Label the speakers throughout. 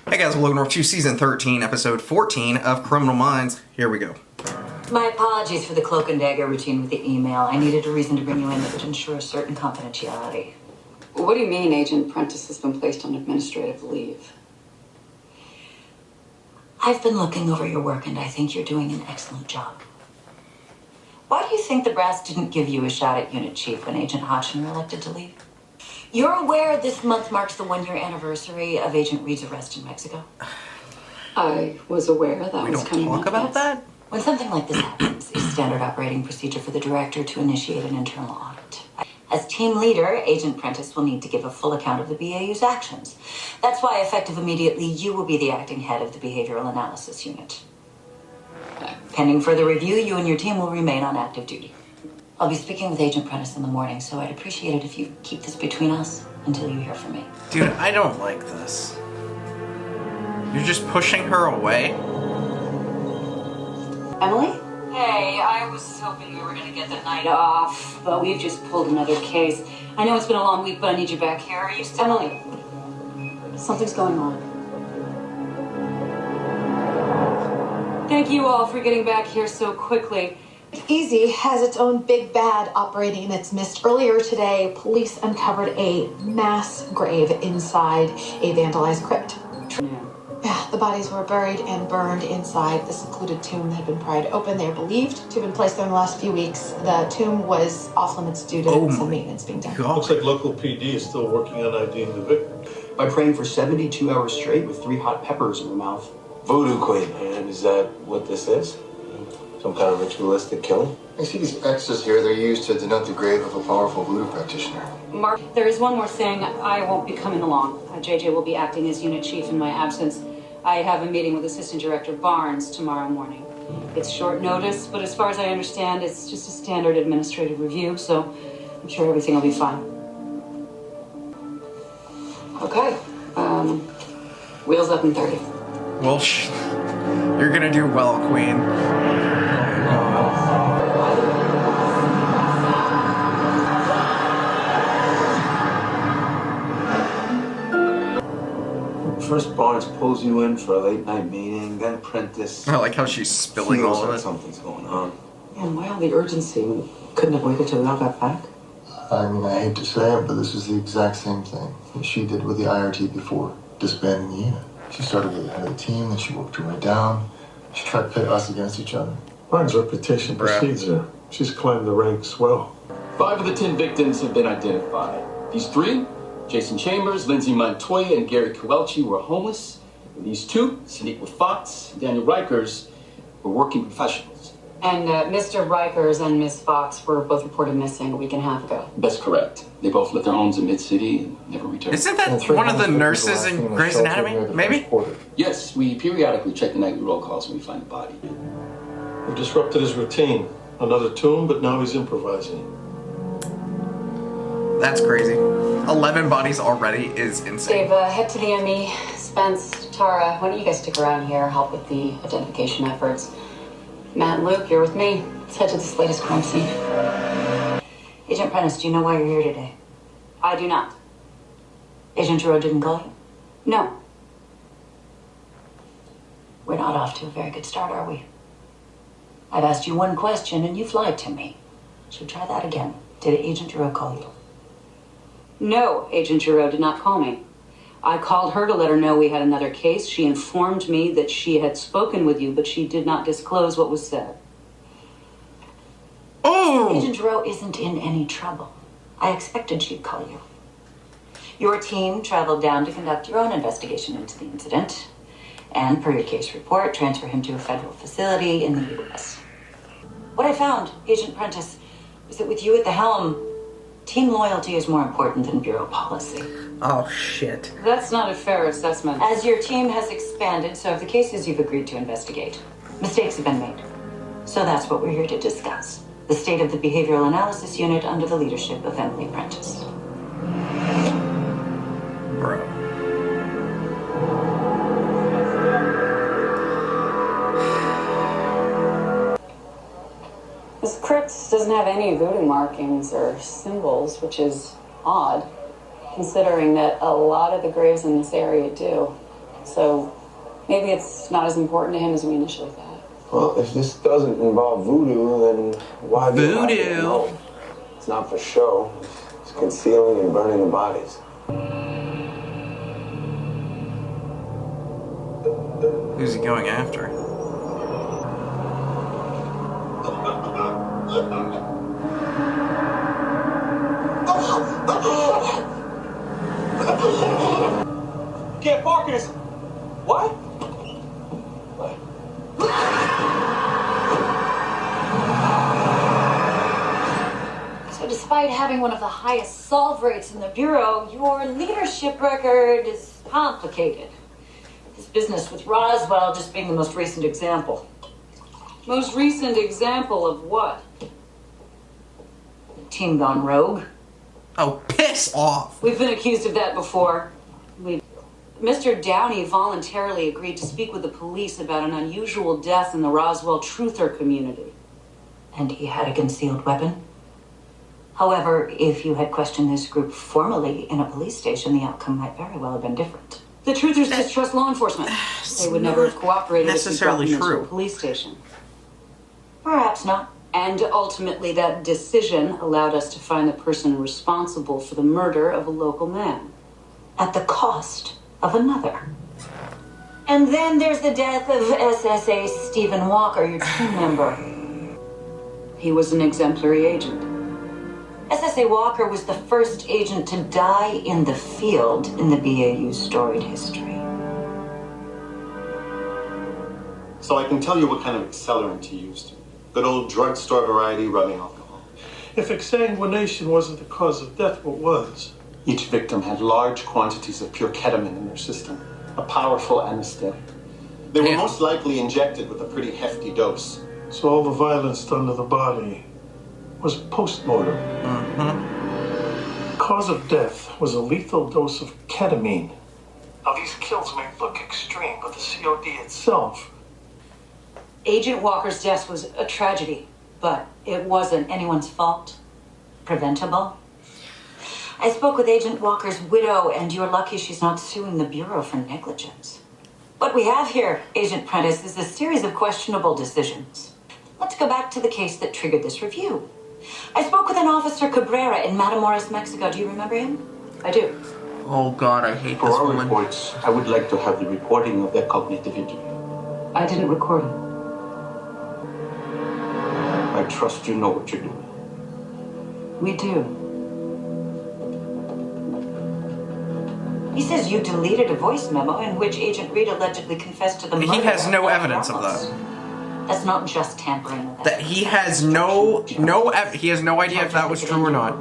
Speaker 1: Hey guys, welcome to Season 13, Episode 14 of Criminal Minds. Here we go.
Speaker 2: My apologies for the cloak and dagger routine with the email. I needed a reason to bring you in that would ensure certain confidentiality.
Speaker 3: What do you mean Agent Prentice has been placed on administrative leave?
Speaker 2: I've been looking over your work and I think you're doing an excellent job. Why do you think the brass didn't give you a shot at Unit Chief when Agent Hodgson elected to leave? You're aware this month marks the one-year anniversary of Agent Reed's arrest in Mexico?
Speaker 3: I was aware that
Speaker 1: We
Speaker 3: was
Speaker 1: don't
Speaker 3: coming
Speaker 1: talk
Speaker 3: up,
Speaker 1: about
Speaker 3: yes.
Speaker 1: that?
Speaker 2: When something like this happens, it's standard operating procedure for the director to initiate an internal audit. As team leader, Agent Prentice will need to give a full account of the BAU's actions. That's why, effective immediately, you will be the acting head of the Behavioral Analysis Unit. Pending further review, you and your team will remain on active duty. I'll be speaking with Agent Prentice in the morning, so I'd appreciate it if you keep this between us until you hear from me.
Speaker 1: Dude, I don't like this. You're just pushing her away?
Speaker 3: Emily?
Speaker 2: Hey, I was hoping we were going to get the night off, but we've just pulled another case. I know it's been a long week, but I need you back here. Are you still...
Speaker 3: Emily, something's going on.
Speaker 2: Thank you all for getting back here so quickly.
Speaker 4: Easy has its own big bad operating in its midst. Earlier today, police uncovered a mass grave inside a vandalized crypt. Yeah, the bodies were buried and burned inside the secluded tomb that had been pried open. They are believed to have been placed there in the last few weeks. The tomb was off limits due to some maintenance being done.
Speaker 5: Looks like local PD is still working on IDing the victim.
Speaker 6: By praying for 72 hours straight with 3 hot peppers in her mouth.
Speaker 7: Voodoo queen, and is that what this is? Some kind of ritualistic killing?
Speaker 8: I see these X's here. They're used to denote the grave of a powerful voodoo practitioner.
Speaker 3: Mark, there is one more thing. I won't be coming along. JJ will be acting as unit chief in my absence. I have a meeting with Assistant Director Barnes tomorrow morning. It's short notice, but as far as I understand, it's just a standard administrative review, so I'm sure everything will be fine. Okay. Wheels up in 30.
Speaker 1: Well, you're gonna do well, Queen.
Speaker 7: First Barnes pulls you in for a late night meeting, then Prentice.
Speaker 1: I like how she's spilling
Speaker 7: feels
Speaker 1: all of
Speaker 7: like
Speaker 1: it.
Speaker 7: something's going on.
Speaker 3: And why all the urgency? We couldn't have waited till we all got back.
Speaker 8: I mean, I hate to say it, but this is the exact same thing that she did with the IRT before disbanding the unit. She started with the head of the team, then she worked her way down. She tried to pit us against each other.
Speaker 5: Barnes' reputation precedes her. She's climbed the ranks well.
Speaker 6: 5 of the 10 victims have been identified. These 3, Jason Chambers, Lindsay Montoya, and Gary Kowalski, were homeless. And these 2, Sadiq Fox and Daniel Rikers, were working professionals.
Speaker 3: And Mr. Rikers and Miss Fox were both reported missing a week and a half ago.
Speaker 6: That's correct. They both left their homes in Mid-City and never returned.
Speaker 1: Isn't that one of the nurses in Grey's Anatomy? Maybe?
Speaker 6: Yes, we periodically check the nightly roll calls when we find a body.
Speaker 5: We disrupted his routine. Another tomb, but now he's improvising.
Speaker 1: That's crazy. 11 bodies already is insane.
Speaker 3: Dave, head to the ME. Spence, Tara, why don't you guys stick around here, help with the identification efforts? Matt and Luke, you're with me. Let's head to this latest crime scene.
Speaker 2: Agent Prentice, do you know why you're here today?
Speaker 3: I do not.
Speaker 2: Agent Giroux didn't call you?
Speaker 3: No.
Speaker 2: We're not off to a very good start, are we? I've asked you one question and you've lied to me. So try that again. Did Agent Giroux call you?
Speaker 3: No, Agent Giroux did not call me. I called her to let her know we had another case. She informed me that she had spoken with you, but she did not disclose what was said.
Speaker 1: Oh!
Speaker 2: Agent Giroux isn't in any trouble. I expected she'd call you. Your team traveled down to conduct your own investigation into the incident, and per your case report, transfer him to a federal facility in the U.S. What I found, Agent Prentice, was that with you at the helm, team loyalty is more important than bureau policy.
Speaker 1: Oh, shit.
Speaker 3: That's not a fair assessment.
Speaker 2: As your team has expanded, so have the cases you've agreed to investigate. Mistakes have been made. So that's what we're here to discuss. The state of the Behavioral Analysis Unit under the leadership of Emily Prentice.
Speaker 1: Bro.
Speaker 3: This crypt doesn't have any voodoo markings or symbols, which is odd, considering that a lot of the graves in this area do. So maybe it's not as important to him as we initially thought.
Speaker 7: Well, if this doesn't involve voodoo, then why
Speaker 1: Voodoo?
Speaker 7: No, it's not for show. It's concealing and burning the bodies.
Speaker 1: Who's he going after?
Speaker 6: Can't park in this. What?
Speaker 2: So despite having one of the highest solve rates in the Bureau, your leadership record is complicated. His business with Roswell just being the most recent example.
Speaker 3: Most recent example of what?
Speaker 2: Team gone rogue.
Speaker 1: Oh, piss off!
Speaker 3: We've been accused of that before. Mr. Downey voluntarily agreed to speak with the police about an unusual death in the Roswell truther community.
Speaker 2: And he had a concealed weapon. However, if you had questioned this group formally in a police station, the outcome might very well have been different.
Speaker 3: The truthers distrust law enforcement. They would never have cooperated
Speaker 1: necessarily
Speaker 3: if you brought them
Speaker 1: true.
Speaker 3: into a police station.
Speaker 2: Perhaps not.
Speaker 3: And ultimately, that decision allowed us to find the person responsible for the murder of a local man.
Speaker 2: At the cost of another. And then there's the death of SSA Stephen Walker, your team member.
Speaker 3: He was an exemplary agent.
Speaker 2: SSA Walker was the first agent to die in the field in the BAU's storied history.
Speaker 9: So I can tell you what kind of accelerant he used. Good old drugstore variety rubbing alcohol.
Speaker 5: If exsanguination wasn't the cause of death, what was?
Speaker 9: Each victim had large quantities of pure ketamine in their system, a powerful anesthetic. They were most likely injected with a pretty hefty dose.
Speaker 5: So all the violence done to the body was post-mortem. Cause of death was a lethal dose of ketamine. Now these kills may look extreme, but the COD itself...
Speaker 2: Agent Walker's death was a tragedy, but it wasn't anyone's fault. Preventable. I spoke with Agent Walker's widow, and you're lucky she's not suing the Bureau for negligence. What we have here, Agent Prentice, is a series of questionable decisions. Let's go back to the case that triggered this review. I spoke with an Officer Cabrera in Matamoros, Mexico. Do you remember him?
Speaker 3: I do.
Speaker 1: Oh god, I hate
Speaker 7: For
Speaker 1: this
Speaker 7: our
Speaker 1: woman.
Speaker 7: reports, I would like to have the reporting of that cognitive injury.
Speaker 3: I didn't record him.
Speaker 7: I trust you know what you're doing.
Speaker 3: We do.
Speaker 2: He says you deleted a voice memo in which Agent Reed allegedly confessed to the murder.
Speaker 1: He has no
Speaker 2: of
Speaker 1: evidence of
Speaker 2: Ramos.
Speaker 1: that.
Speaker 2: That's not just tampering with
Speaker 1: That he has he has no idea if that was true or not.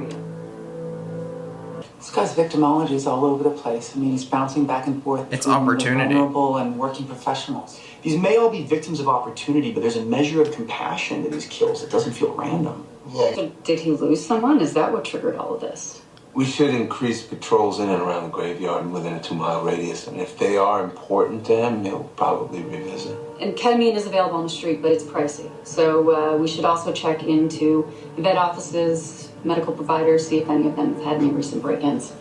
Speaker 10: This guy's victimology is all over the place. I mean, he's bouncing back and forth.
Speaker 1: It's
Speaker 10: between the
Speaker 1: opportunity.
Speaker 10: vulnerable and working professionals.
Speaker 6: These may all be victims of opportunity, but there's a measure of compassion to these kills that doesn't feel random.
Speaker 8: Yeah.
Speaker 3: Did he lose someone? Is that what triggered all of this?
Speaker 7: We should increase patrols in and around the graveyard and within a 2-mile radius. And if they are important to him, he'll probably revisit.
Speaker 3: And ketamine is available on the street, but it's pricey. So we should also check into vet offices, medical providers, see if any of them have had any recent break-ins.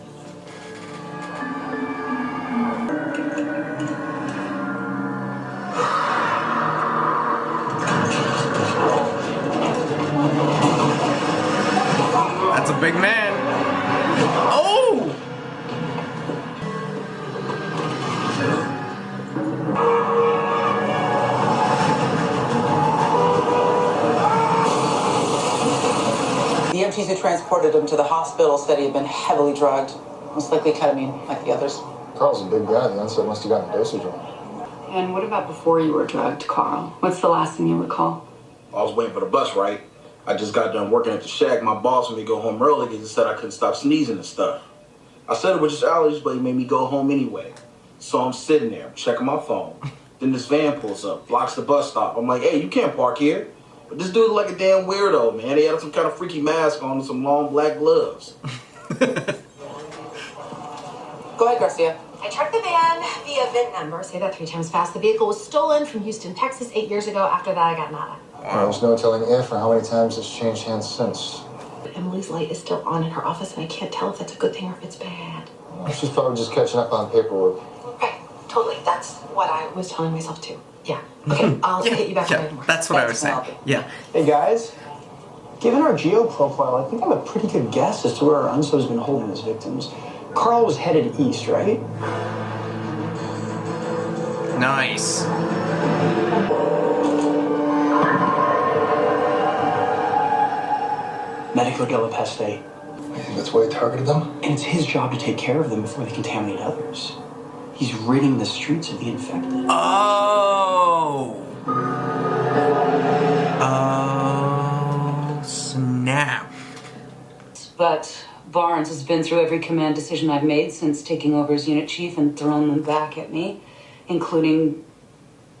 Speaker 1: That's a big man. Oh!
Speaker 10: The EMTs who transported him to the hospital said he had been heavily drugged. Most likely ketamine, like the others.
Speaker 8: Carl's a big guy. The onset must have gotten dosage wrong.
Speaker 3: And what about before you were drugged, Carl? What's the last thing you recall?
Speaker 11: I was waiting for the bus, right? I just got done working at the shack. My boss made me go home early because he said I couldn't stop sneezing and stuff. I said it was just allergies, but he made me go home anyway. So I'm sitting there, checking my phone. Then this van pulls up, blocks the bus stop. I'm like, hey, you can't park here. But this dude looked like a damn weirdo, man. He had some kind of freaky mask on and some long black gloves.
Speaker 10: Go ahead, Garcia.
Speaker 4: I tracked the van via VIN number. Say that 3 times fast. The vehicle was stolen from Houston, Texas 8 years ago. After that, I got nada.
Speaker 8: There's no telling if or how many times it's changed hands since.
Speaker 4: Emily's light is still on in her office, and I can't tell if that's a good thing or if it's bad.
Speaker 8: She's probably just catching up on paperwork.
Speaker 4: Right. Totally. That's what I was telling myself too. Yeah. Okay, I'll hit you back later.
Speaker 1: That's what I was saying. Yeah.
Speaker 12: Hey guys, given our geo profile, I think I have a pretty good guess as to where our unsub's been holding his victims. Carl was headed east, right?
Speaker 1: Nice.
Speaker 12: Medico della peste.
Speaker 8: You think that's why he targeted them?
Speaker 12: And it's his job to take care of them before they contaminate others. He's ridding the streets of the infected.
Speaker 1: Oh! Oh, snap.
Speaker 3: But Barnes has been through every command decision I've made since taking over as unit chief and thrown them back at me, including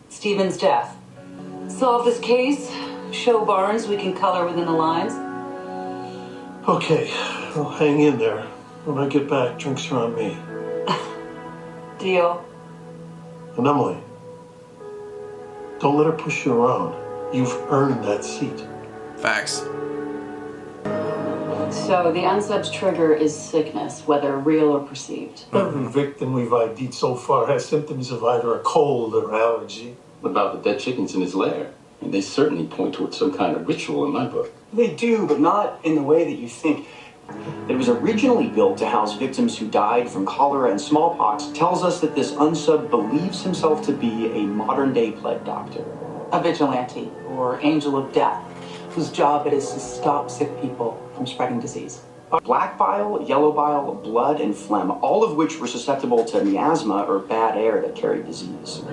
Speaker 3: Stephen's death. Solve this case, show Barnes we can color within the lines.
Speaker 5: Okay, well, hang in there. When I get back, drinks are on me.
Speaker 3: Deal.
Speaker 5: And Emily, don't let her push you around. You've earned that seat.
Speaker 1: Facts.
Speaker 3: So the unsub's trigger is sickness, whether real or perceived.
Speaker 5: Every victim we've ID'd so far has symptoms of either a cold or allergy.
Speaker 6: What about the dead chickens in his lair? And they certainly point towards some kind of ritual in my book.
Speaker 12: They do, but not in the way that you think. It was originally built to house victims who died from cholera and smallpox tells us that this unsub believes himself to be a modern-day plague doctor.
Speaker 10: A vigilante, or angel of death, whose job it is to stop sick people from spreading disease.
Speaker 12: Black bile, yellow bile, blood, and phlegm, all of which were susceptible to miasma or bad air that carried disease.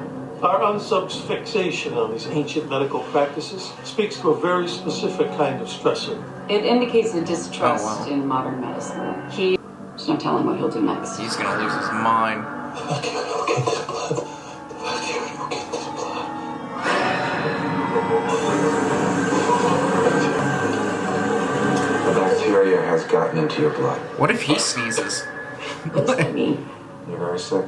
Speaker 5: Our unsub's fixation on these ancient medical practices speaks to a very specific kind of stressor.
Speaker 3: It indicates a distrust in modern medicine. There's no telling what he'll do next.
Speaker 1: He's gonna lose his mind.
Speaker 7: The bacteria has gotten into your blood.
Speaker 1: What if he sneezes?
Speaker 2: What does that mean?
Speaker 7: You're very sick.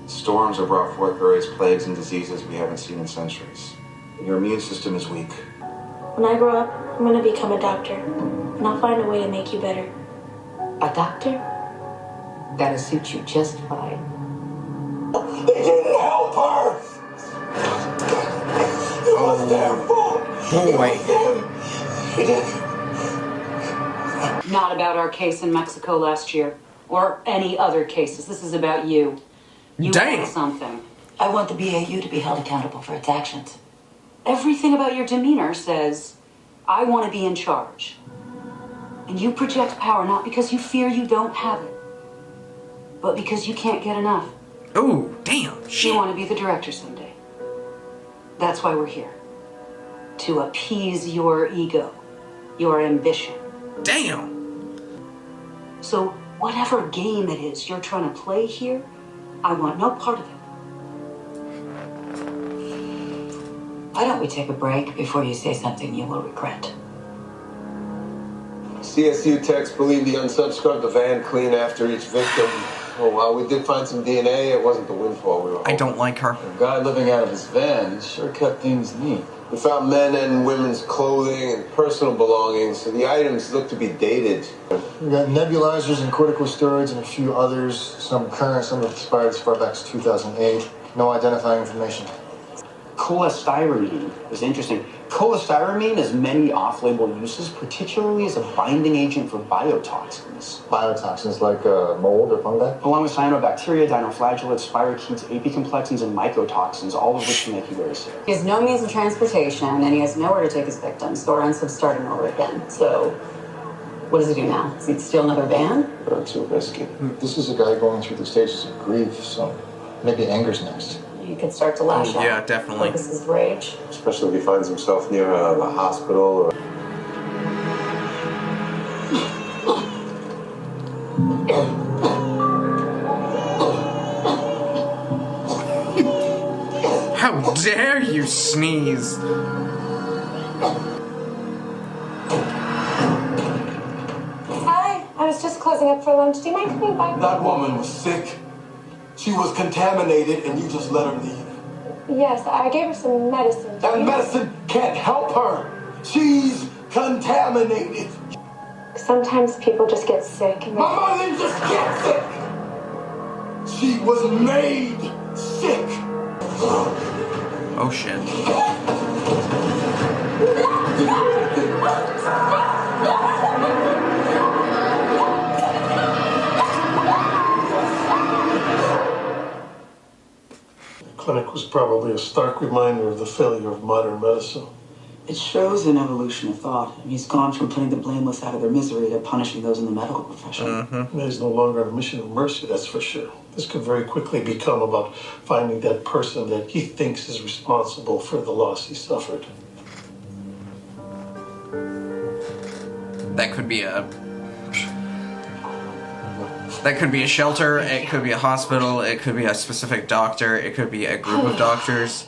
Speaker 7: Storms have brought forth various plagues and diseases we haven't seen in centuries. Your immune system is weak.
Speaker 13: When I grow up, I'm gonna become a doctor, and I'll find a way to make you better.
Speaker 2: A doctor? That'll suit you just fine.
Speaker 5: They didn't help her! It was their fault!
Speaker 1: Boy.
Speaker 3: Not about our case in Mexico last year, or any other cases. This is about you. You want something.
Speaker 2: I want the BAU to be held accountable for its actions.
Speaker 3: Everything about your demeanor says, I want to be in charge. And you project power not because you fear you don't have it, but because you can't get enough.
Speaker 1: Oh, damn.
Speaker 3: You want to be the director someday. That's why we're here. To appease your ego, your ambition.
Speaker 1: Damn.
Speaker 3: So whatever game it is you're trying to play here, I want no part of it.
Speaker 2: Why don't we take a break before you say something you will regret?
Speaker 14: CSU techs believe the unsub scrubbed the van clean after each victim. Oh, while we did find some DNA, it wasn't the windfall we were hoping.
Speaker 1: I don't like her.
Speaker 7: A guy living out of his van, he sure kept things neat.
Speaker 14: We found men and women's clothing and personal belongings, so the items look to be dated.
Speaker 8: We got nebulizers and corticosteroids and a few others. Some current, some have expired as far back as 2008. No identifying information.
Speaker 12: Cholestyramine is interesting. Cholestyramine has many off-label uses, particularly as a binding agent for biotoxins.
Speaker 8: Biotoxins like mold or fungi?
Speaker 12: Along with cyanobacteria, dinoflagellates, spirochetes, apicomplexins, and mycotoxins, all of which can make you very sick.
Speaker 3: He has no means of transportation, and he has nowhere to take his victims. So our unsub's starting over again. So, what does he do now? Does he steal another van?
Speaker 14: Not too risky.
Speaker 8: This is a guy going through the stages of grief, so maybe anger's next.
Speaker 3: He could start to lash out.
Speaker 1: Yeah, definitely.
Speaker 3: Focus his rage.
Speaker 14: Especially if he finds himself near the hospital or...
Speaker 1: How dare you sneeze?
Speaker 13: Hi, I was just closing up for lunch. Do you mind coming by?
Speaker 14: That woman was sick. She was contaminated and you just let her leave.
Speaker 13: Yes, I gave her some medicine.
Speaker 14: That medicine can't help her. She's contaminated.
Speaker 13: Sometimes people just get sick. And
Speaker 14: My mother didn't just get sick.
Speaker 5: She was made sick.
Speaker 1: Oh shit.
Speaker 5: The clinic was probably a stark reminder of the failure of modern medicine.
Speaker 10: It shows an evolution of thought. He's gone from putting the blameless out of their misery to punishing those in the medical profession.
Speaker 5: He's no longer on a mission of mercy, that's for sure. This could very quickly become about finding that person that he thinks is responsible for the loss he suffered.
Speaker 1: That could be a... That could be a shelter, it could be a hospital, it could be a specific doctor, it could be a group of doctors.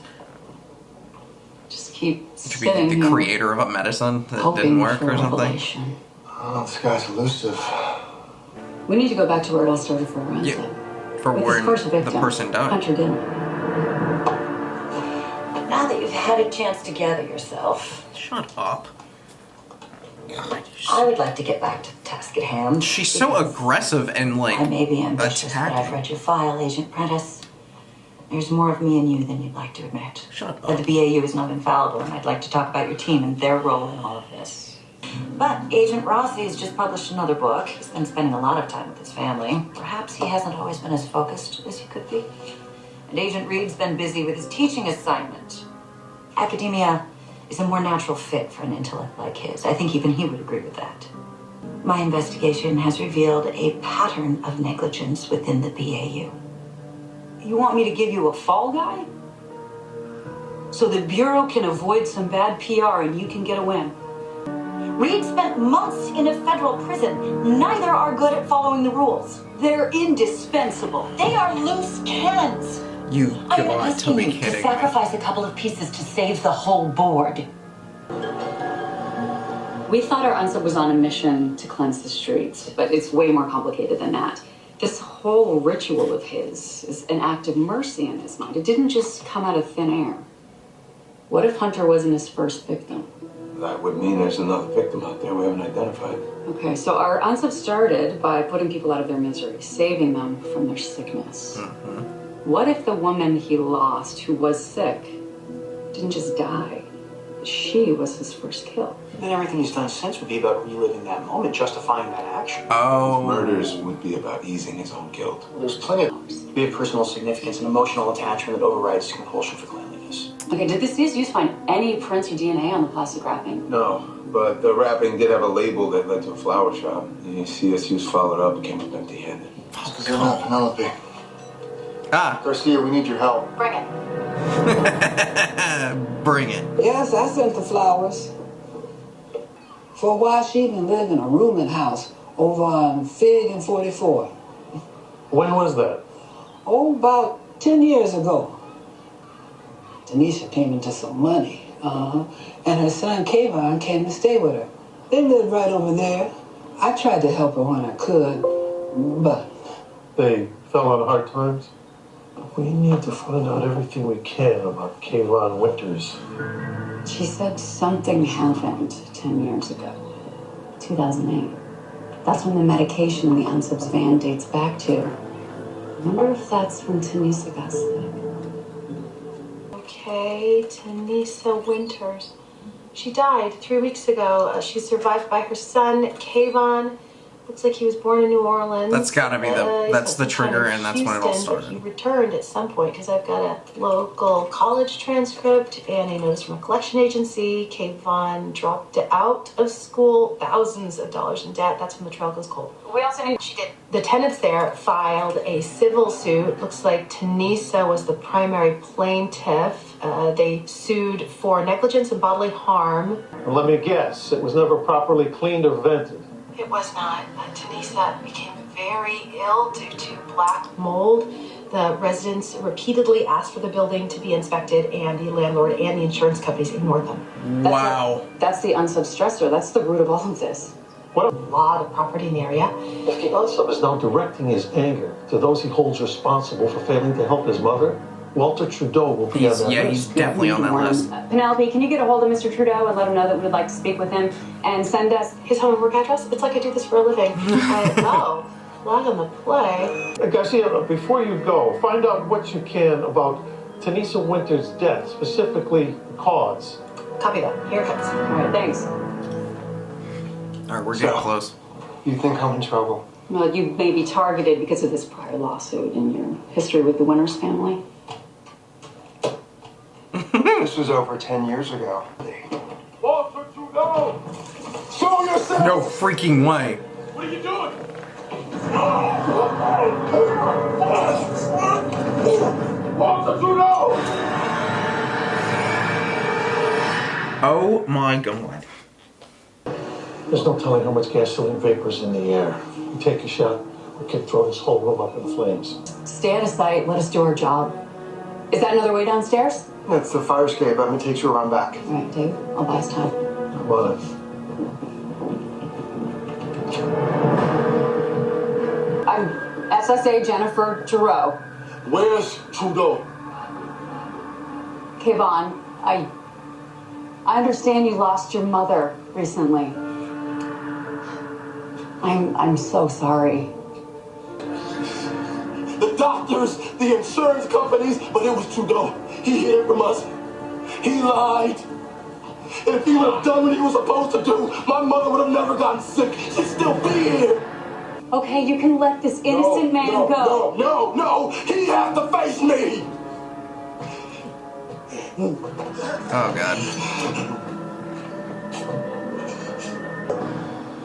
Speaker 3: Just keep
Speaker 1: It could be the creator of a medicine that didn't work or something.
Speaker 8: Oh, this guy's elusive.
Speaker 3: We need to go back to where it all started for Ransom.
Speaker 1: Yeah. For
Speaker 3: With
Speaker 1: where
Speaker 3: his first victim,
Speaker 1: the person died.
Speaker 3: Hunter Dillon.
Speaker 2: Now that you've had a chance to gather yourself,
Speaker 1: Shut up.
Speaker 2: I would like to get back to the task at hand.
Speaker 1: She's so aggressive and like
Speaker 2: I may be ambitious, but I've read your file, Agent Prentice. There's more of me in you than you'd like to admit.
Speaker 1: Shut up.
Speaker 2: But the BAU is not infallible, and I'd like to talk about your team and their role in all of this. But Agent Rossi has just published another book. He's been spending a lot of time with his family. Perhaps he hasn't always been as focused as he could be. And Agent Reed's been busy with his teaching assignment. Academia is a more natural fit for an intellect like his. I think even he would agree with that. My investigation has revealed a pattern of negligence within the BAU.
Speaker 3: You want me to give you a fall guy? So the Bureau can avoid some bad PR and you can get a win.
Speaker 2: Reed spent months in a federal prison. Neither are good at following the rules.
Speaker 3: They're indispensable.
Speaker 2: They are loose cannons.
Speaker 1: You
Speaker 2: I am
Speaker 1: got to
Speaker 2: asking
Speaker 1: be
Speaker 2: you to
Speaker 1: kidding me.
Speaker 2: sacrifice a couple of pieces to save the whole board.
Speaker 3: We thought our unsub was on a mission to cleanse the streets, but it's way more complicated than that. This whole ritual of his is an act of mercy in his mind. It didn't just come out of thin air. What if Hunter wasn't his first victim?
Speaker 7: That would mean there's another victim out there we haven't identified.
Speaker 3: Okay, so our unsub started by putting people out of their misery, saving them from their sickness. What if the woman he lost, who was sick, didn't just die? She was his first kill.
Speaker 12: Then everything he's done since would be about reliving that moment, justifying that action.
Speaker 1: Oh.
Speaker 7: Murders would be about easing his own guilt.
Speaker 12: There's plenty of be of personal significance and emotional attachment that overrides compulsion for cleanliness.
Speaker 3: Okay, did this use find any prints or DNA on the plastic wrapping?
Speaker 7: No, but the wrapping did have a label that led to a flower shop. The CSU's followed up and came up empty-handed.
Speaker 8: Because they're not Penelope.
Speaker 1: Ah.
Speaker 8: Garcia, we need your help.
Speaker 2: Bring it.
Speaker 1: Bring it.
Speaker 15: Yes, I sent the flowers. For a while, she'd been living in a rooming house over on Fig and 44.
Speaker 5: When was that?
Speaker 15: Oh, about 10 years ago. Tanisha came into some money, and her son Kayvon came to stay with her. They lived right over there. I tried to help her when I could, but...
Speaker 5: They fell on hard times? We need to find out everything we can about Kayvon Winters.
Speaker 3: She said something happened 10 years ago, 2008. That's when the medication in the unsub's van dates back to. I wonder if that's when Tanisa got sick.
Speaker 4: Okay, Tanisa Winters. She died 3 weeks ago. She's survived by her son, Kayvon. Looks like he was born in New Orleans.
Speaker 1: That's gotta be that's the trigger, and that's when it all
Speaker 4: Houston, but
Speaker 1: started.
Speaker 4: he returned at some point because I've got a local college transcript and a notice from a collection agency. Kayvon dropped out of school, thousands of dollars in debt. That's when the trail goes cold.
Speaker 3: We also need...
Speaker 4: She did. The tenants there filed a civil suit. Looks like Tanisa was the primary plaintiff. They sued for negligence and bodily harm.
Speaker 5: Well, let me guess, it was never properly cleaned or vented.
Speaker 4: It was not. Tanisa became very ill due to black mold. The residents repeatedly asked for the building to be inspected, and the landlord and the insurance companies ignored them.
Speaker 1: Wow.
Speaker 3: That's the unsub stressor. That's the root of all of this.
Speaker 5: What
Speaker 4: A lot of property in the area.
Speaker 5: if the unsub is now directing his anger to those he holds responsible for failing to help his mother? Walter Trudeau will be on that list.
Speaker 1: He's definitely on that list.
Speaker 3: Penelope, can you get a hold of Mr. Trudeau and let him know that we'd like to speak with him and send us
Speaker 4: His home and work address? It's like I do this for a living. Plug in the play.
Speaker 5: Garcia, before you go, find out what you can about Tanisa Winter's death, specifically the cause.
Speaker 4: Copy that. Here it comes.
Speaker 3: All right, thanks.
Speaker 1: All right, we're getting close.
Speaker 14: You think I'm in trouble?
Speaker 3: Well, you may be targeted because of this prior lawsuit and your history with the Winters family.
Speaker 14: This was over 10 years ago.
Speaker 5: Officer Trudeau! Show yourself!
Speaker 1: No freaking way.
Speaker 5: What are you doing? Officer Trudeau!
Speaker 1: Oh my god.
Speaker 5: There's no telling how much gasoline vapor's in the air. You take a shot, we can throw this whole room up in flames.
Speaker 3: Stay out of sight. Let us do our job. Is that another way downstairs?
Speaker 14: That's the fire escape. I'm gonna take you around back.
Speaker 3: All right, Dave. I'll buy us time.
Speaker 5: Come on.
Speaker 3: I'm SSA Jennifer Giroux.
Speaker 11: Where's Trudeau?
Speaker 3: Kayvon, I understand you lost your mother recently. I'm so sorry.
Speaker 11: The doctors, the insurance companies, but it was Trudeau. He hid it from us. He lied. And if he would have done what he was supposed to do, my mother would have never gotten sick. She'd still be here.
Speaker 3: Okay, you can let this innocent man go.
Speaker 11: No. He has to face me.
Speaker 1: Oh god.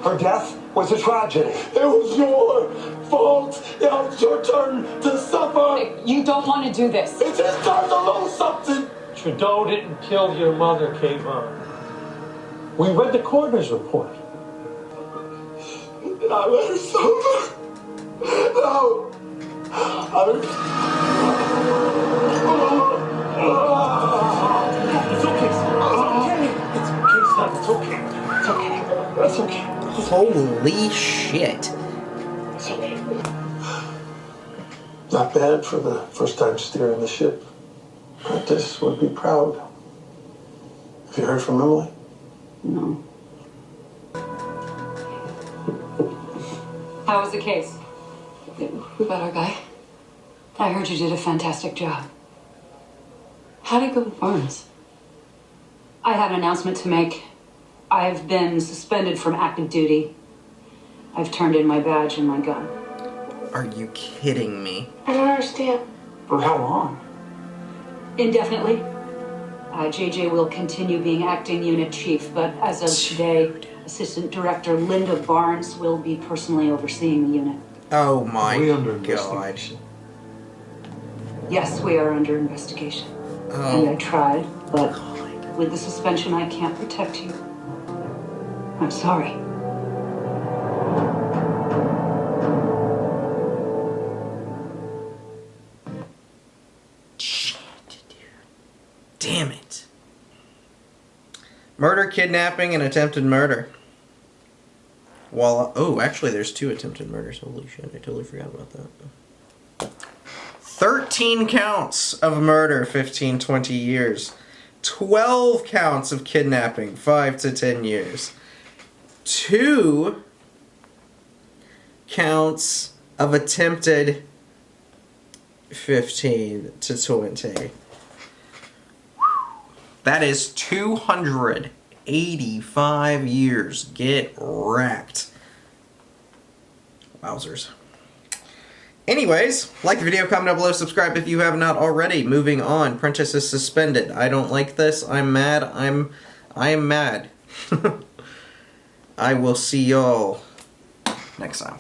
Speaker 14: Her death was a tragedy.
Speaker 11: It was your fault. Now it's your turn to suffer.
Speaker 3: You don't want to do this.
Speaker 11: It's his turn to lose something.
Speaker 5: Trudeau didn't kill your mother, Kayvon. We read the coroner's report.
Speaker 11: And I let her suffer. No.
Speaker 5: It's okay, son. It's okay, son. It's okay. It's okay. It's okay.
Speaker 1: Holy shit.
Speaker 5: It's okay. Not bad for the first time steering the ship. Prentice would be proud. Have you heard from Emily?
Speaker 3: No. How was the case? We got our guy. I heard you did a fantastic job. How'd it go with Barnes? I have an announcement to make. I've been suspended from active duty. I've turned in my badge and my gun.
Speaker 1: Are you kidding me?
Speaker 13: I don't understand.
Speaker 12: For how long?
Speaker 3: Indefinitely. JJ will continue being acting unit chief, but as of today, Assistant Director Linda Barnes will be personally overseeing the unit.
Speaker 1: Oh my
Speaker 5: We under
Speaker 1: god.
Speaker 5: investigation.
Speaker 3: Yes, we are under investigation.
Speaker 1: Oh.
Speaker 3: And I tried, but with the suspension, I can't protect you. I'm sorry.
Speaker 1: Shit, dude. Damn it. Murder, kidnapping, and attempted murder. While, oh, actually, there's 2 attempted murders. Holy shit, I totally forgot about that. 13 counts of murder, 15, 20 years. 12 counts of kidnapping, 5 to 10 years. 2 counts of attempted, 15 to 20. That is 285 years. Get wrecked. Wowzers. Anyways, like the video, comment down below, subscribe if you have not already. Moving on. Prentice is suspended. I don't like this. I'm mad. I am mad. I will see y'all next time.